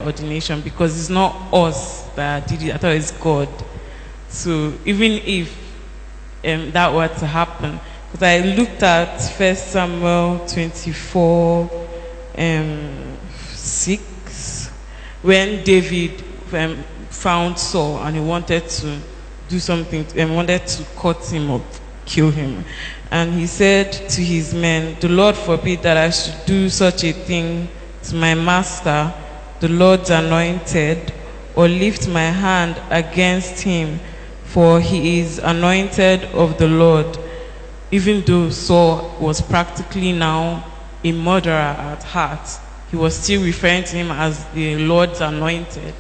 ordination because it's not us that did it. I thought it's God. So even if that were to happen, because I looked at 1 Samuel 24, 6, when David found Saul and he wanted to do something, wanted to cut him or kill him. And he said to his men, "The Lord forbid that I should do such a thing to my master, the Lord's anointed, or lift my hand against him, for he is anointed of the Lord." Even though Saul was practically now a murderer at heart, he was still referring to him as the Lord's anointed.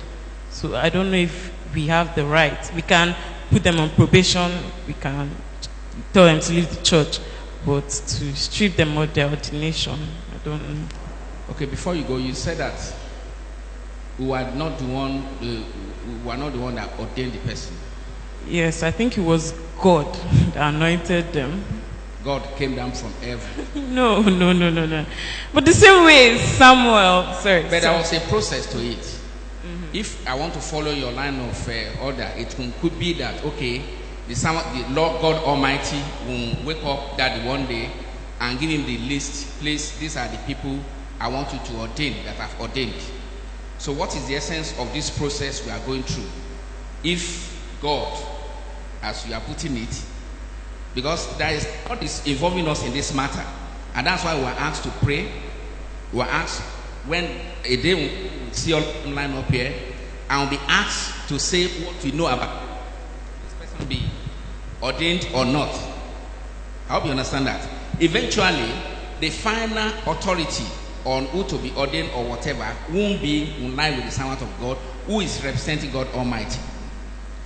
So I don't know if we have the right. We can put them on probation, we can tell them to leave the church, but to strip them of their ordination, I don't know. Okay, before you go, you said that we were not the one that ordained the person. Yes, I think it was God that anointed them. God came down from heaven. No. But the same way Samuel, sorry. But there was a process to it. If I want to follow your line of order, it could be that, okay, the Lord God Almighty will wake up that one day and give him the list. Please, these are the people I want you to ordain, that I've ordained. So what is the essence of this process we are going through? If God, as you are putting it, because God is involving us in this matter, and that's why we are asked to pray. We are asked, when a day we see all online up here, and we'll be asked to say what we know about this person be ordained or not. I hope you understand that. Eventually, the final authority on who to be ordained or whatever won't be in line with the servant of God who is representing God Almighty.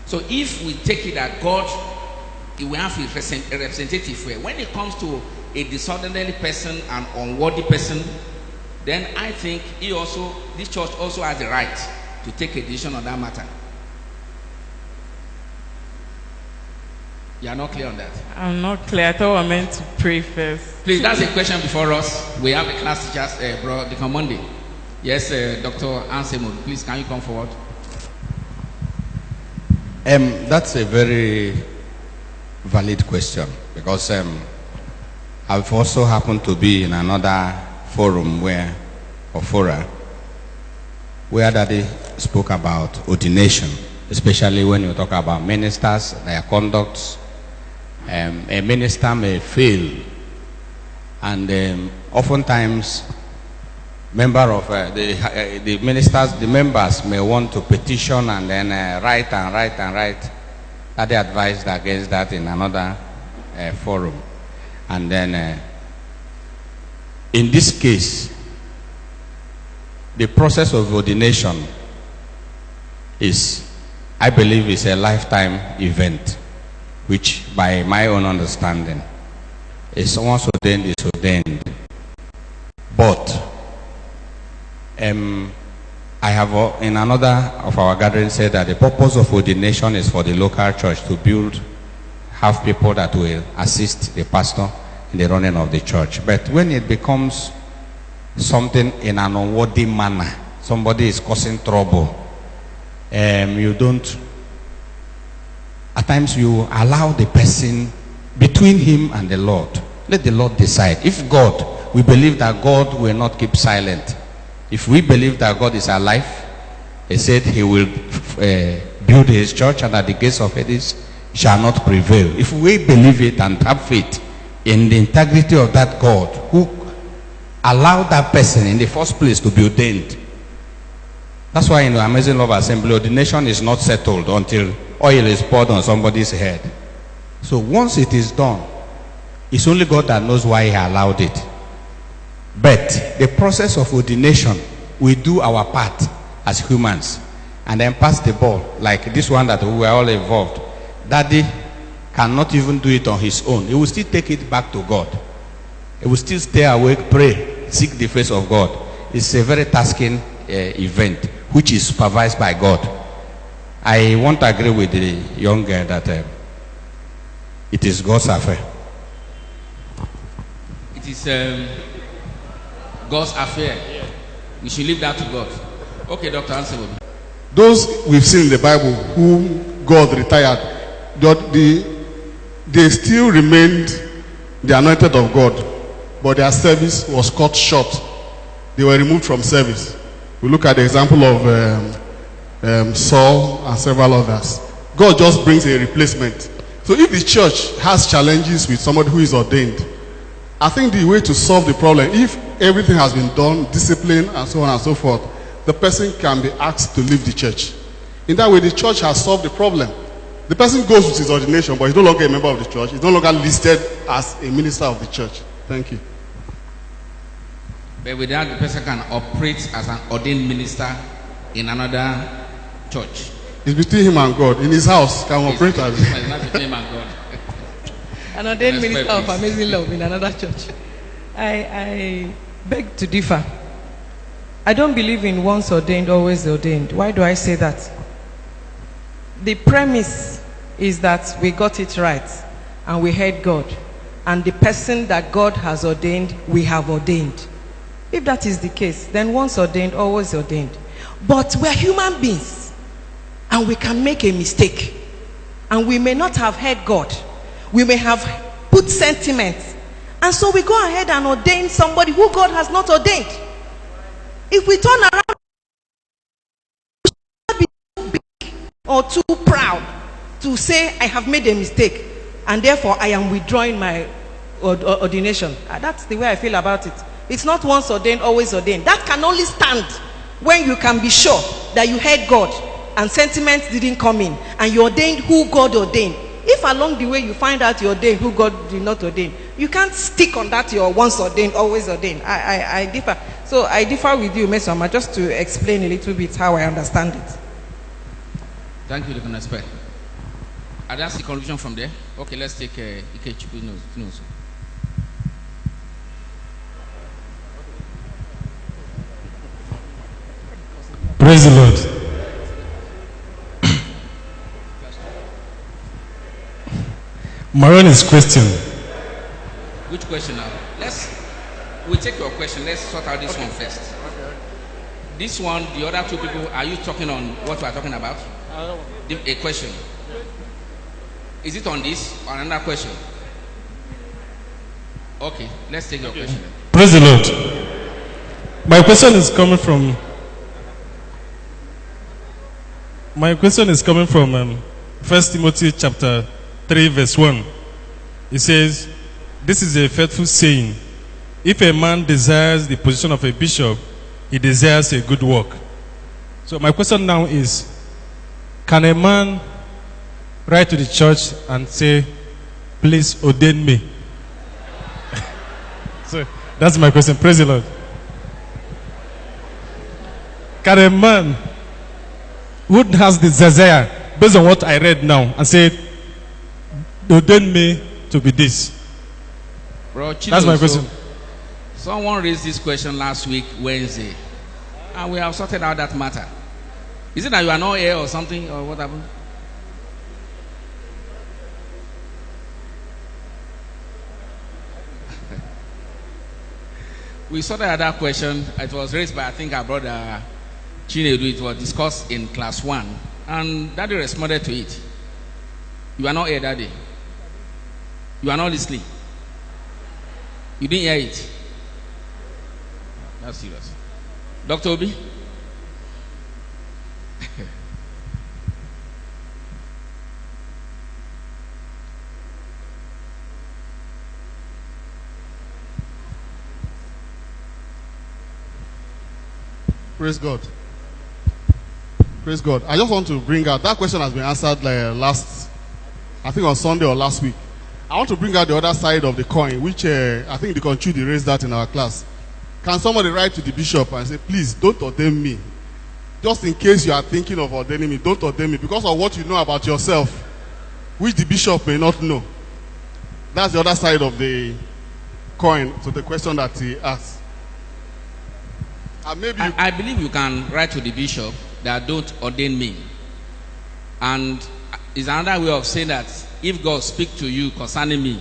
So if we take it that God, we have a representative where when it comes to a disorderly person, an unworthy person, then I think this church also has the right to take a decision on that matter. You are not clear on that? I'm not clear. I thought I meant to pray first. Please, that's a question before us. We have a class teachers, bro, they come Monday. Yes, Dr. Anselmo, please, can you come forward? That's a very valid question, because I've also happened to be in another forum where Daddy spoke about ordination, especially when you talk about ministers, their conducts. A minister may fail, and oftentimes the members may want to petition and then write. Daddy advised against that in another forum. And then in this case, the process of ordination I believe, is a lifetime event, which by my own understanding is once ordained is ordained. But I have in another of our gatherings said that the purpose of ordination is for the local church to have people that will assist the pastor in the running of the church. But when it becomes something in an unworthy manner, somebody is causing trouble, at times you allow the person between him and the Lord. Let the Lord decide. If we believe that God will not keep silent. If we believe that God is alive, he said he will build his church and that the gates of Hades shall not prevail. If we believe it and have faith in the integrity of that God who allowed that person in the first place to be ordained. That's why in the Amazing Love Assembly, ordination is not settled until oil is poured on somebody's head. So once it is done, it's only God that knows why he allowed it. But the process of ordination, we do our part as humans and then pass the ball, like this one that we were all involved. Daddy cannot even do it on his own. He will still take it back to God. He will still stay awake, pray, seek the face of God. It's a very tasking event, which is supervised by God. I won't agree with the young girl that it is God's affair. It is God's affair. We should leave that to God. Okay, Dr. Anselm. Those we've seen in the Bible whom God retired, they still remained the anointed of God, but their service was cut short. They were removed from service. We look at the example of Saul and several others. God just brings a replacement. So if the church has challenges with somebody who is ordained, I think the way to solve the problem, if everything has been done, discipline and so on and so forth, the person can be asked to leave the church. In that way, the church has solved the problem. The person goes with his ordination, but he's no longer a member of the church. He's no longer listed as a minister of the church. Thank you. But with that, the person can operate as an ordained minister in another church. It's between him and God. In his house, can operate as... It's not between him and God. An ordained minister of amazing love in another church. I beg to differ. I don't believe in once ordained, always ordained. Why do I say that? The premise is that we got it right and we heard God. And the person that God has ordained, we have ordained. If that is the case, then once ordained, always ordained. But we're human beings and we can make a mistake. And we may not have heard God. We may have put sentiments. And so we go ahead and ordain somebody who God has not ordained. If we turn around, we should not be too big or too proud to say, I have made a mistake and therefore I am withdrawing my ordination. That's the way I feel about it. It's not once ordained, always ordained. That can only stand when you can be sure that you heard God and sentiments didn't come in and you ordained who God ordained. If along the way you find out you ordained who God did not ordain, you can't stick on that you're once ordained, always ordained. I differ. So I differ with you, Mesoma, just to explain a little bit how I understand it. Thank you, Deacon Espe. Are there any conclusion from there? Okay, let's take Ikechukwu notes. Praise the Lord. My own is question. Which question now? We'll take your question. Let's sort out this one first. This one, the other two people, are you talking on what we are talking about? A question. Is it on this or another question? Okay, let's take your question. Praise the Lord. My question is coming from 1 Timothy chapter 3 verse 1. It says, this is a faithful saying. If a man desires the position of a bishop, he desires a good work. So my question now is, can a man write to the church and say, please ordain me? So that's my question. Praise the Lord. Can a man who has the desire, based on what I read now, and say, ordain me to be this? Bro, Chido, that's my question. Someone raised this question last week, Wednesday, and we have sorted out that matter. Is it that you are not here or something, or what happened? We sorted out that question. It was raised by, I think, our brother Chinedu. It was discussed in class 1, and Daddy responded to it. You are not here, Daddy. You are not listening. You didn't hear it. That's serious. Dr. Obi? Praise God. Praise God. I just want to bring out, that question has been answered I think on Sunday or last week. I want to bring out the other side of the coin, which I think the Conchudi raised that in our class. Can somebody write to the bishop and say, please don't ordain me? Just in case you are thinking of ordaining me, don't ordain me because of what you know about yourself, which the bishop may not know. That's the other side of the coin to the question that he asked. And maybe I believe you can write to the bishop that don't ordain me. And it's another way of saying that if God speaks to you concerning me,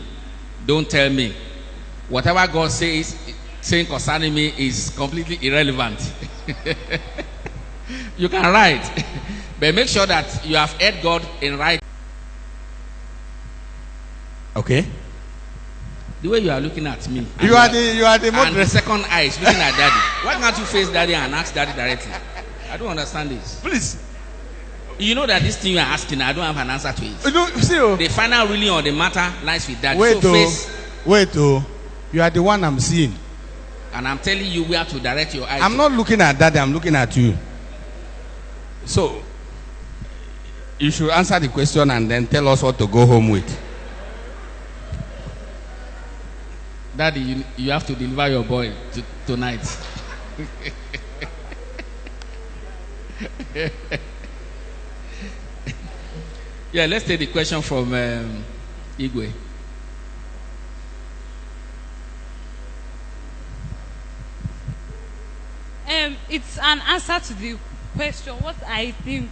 don't tell me. Whatever God saying concerning me is completely irrelevant. You can write. But make sure that you have heard God in writing. Okay. The way you are looking at me. You are the And the moderator. second eye is looking at daddy. Why can't you face daddy and ask daddy directly? I don't understand this. Please. You know that this thing you are asking, I don't have an answer to it. No, see, oh. The final ruling on the matter lies with daddy. Wait, So oh. face, Wait, oh. You are the one I'm seeing. and I'm telling you where to direct your eyes. I'm to. not looking at that, I'm looking at you. So, you should answer the question and then tell us what to go home with. Daddy, you have to deliver your boy tonight. Yeah, let's take the question from Igwe. It's an answer to the question. What I think,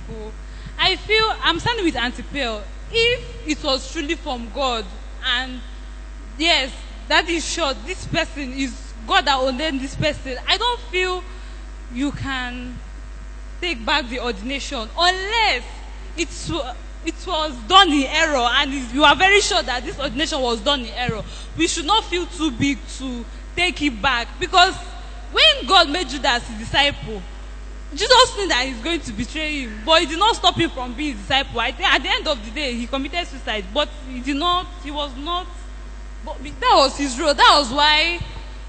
I feel I'm standing with Auntie Pearl. If it was truly from God, and yes, that is sure, this person is God that ordained this person. I don't feel you can take back the ordination unless it was done in error, and you are very sure that this ordination was done in error. We should not feel too big to take it back, because when God made Judas his disciple, Jesus knew that he's going to betray him, but it did not stop him from being his disciple. I think at the end of the day, he committed suicide, but he was not, but that was his role. That was why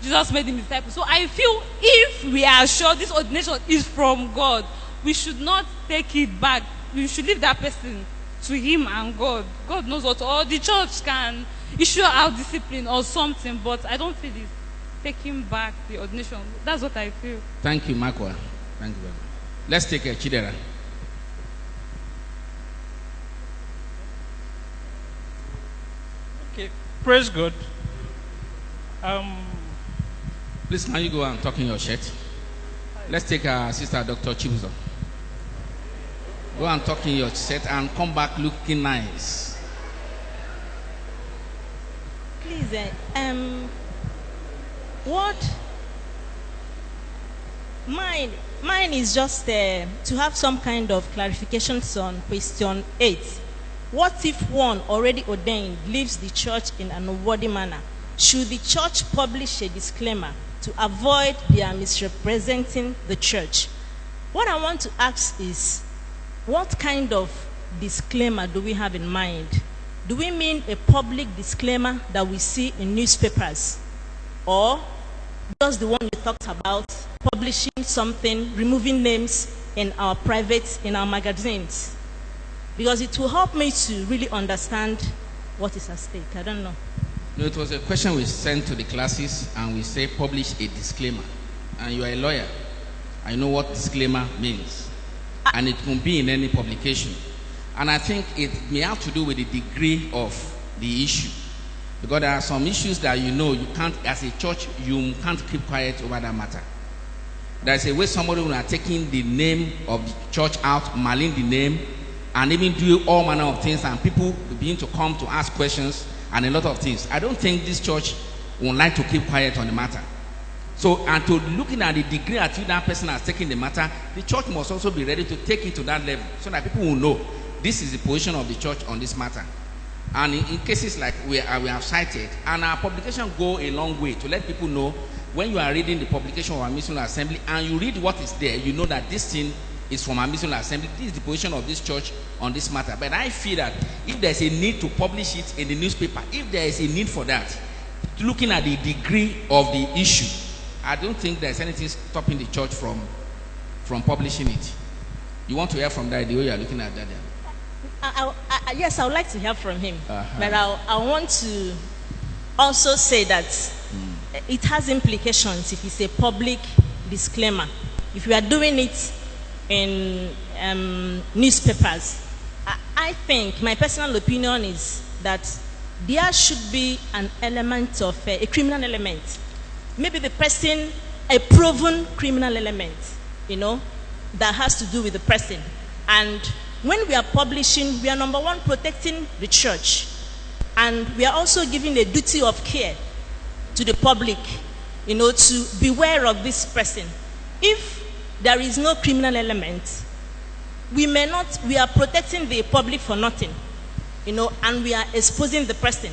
Jesus made him disciple. So I feel if we are sure this ordination is from God, we should not take it back. We should leave that person to him and God. God knows what, or the church can issue out discipline or something, but I don't feel it's taking back the ordination. That's what I feel. Thank you, Makwa. Thank you very much. Let's take a Chidera. Okay, praise God. Please, can you go and tuck in your shirt? Let's take our sister, Dr. Chibuzo. Go and tuck in your shirt and come back looking nice. Please, what mine is just to have some kind of clarifications on question 8. What if one already ordained leaves the church in an unworthy manner? Should the church publish a disclaimer to avoid their misrepresenting the church? What I want to ask is, what kind of disclaimer do we have in mind? Do we mean a public disclaimer that we see in newspapers? Or just the one we talked about, publishing something, removing names in our magazines? Because it will help me to really understand what is at stake. I don't know. No, it was a question we sent to the classes, and we say publish a disclaimer. And you are a lawyer. I know what disclaimer means. And it can be in any publication. And I think it may have to do with the degree of the issue. Because there are some issues that you can't, as a church, you can't keep quiet over that matter. There's a way somebody will have taken the name of the church out, malign the name, and even do all manner of things, and people begin to come to ask questions and a lot of things. I don't think this church would like to keep quiet on the matter. So, and to looking at the degree at which that person has taken the matter, the church must also be ready to take it to that level, so that people will know this is the position of the church on this matter. And in cases like we have cited, and our publication go a long way to let people know, when you are reading the publication of our missional assembly and you read what is there, you know that this thing is from our missional assembly. This is the position of this church on this matter. But I feel that if there's a need to publish it in the newspaper, if there is a need for that, looking at the degree of the issue, I don't think there's anything stopping the church from publishing it. You want to hear from that the way you are looking at that? Yes, I would like to hear from him. But I want to also say that it has implications if it's a public disclaimer. If we are doing it in newspapers, I think my personal opinion is that there should be an element of a criminal element. Maybe the person, a proven criminal element, that has to do with the person. And when we are publishing, we are number one, protecting the church. And we are also giving a duty of care to the public, to beware of this person. If there is no criminal element, we are protecting the public for nothing, and we are exposing the person.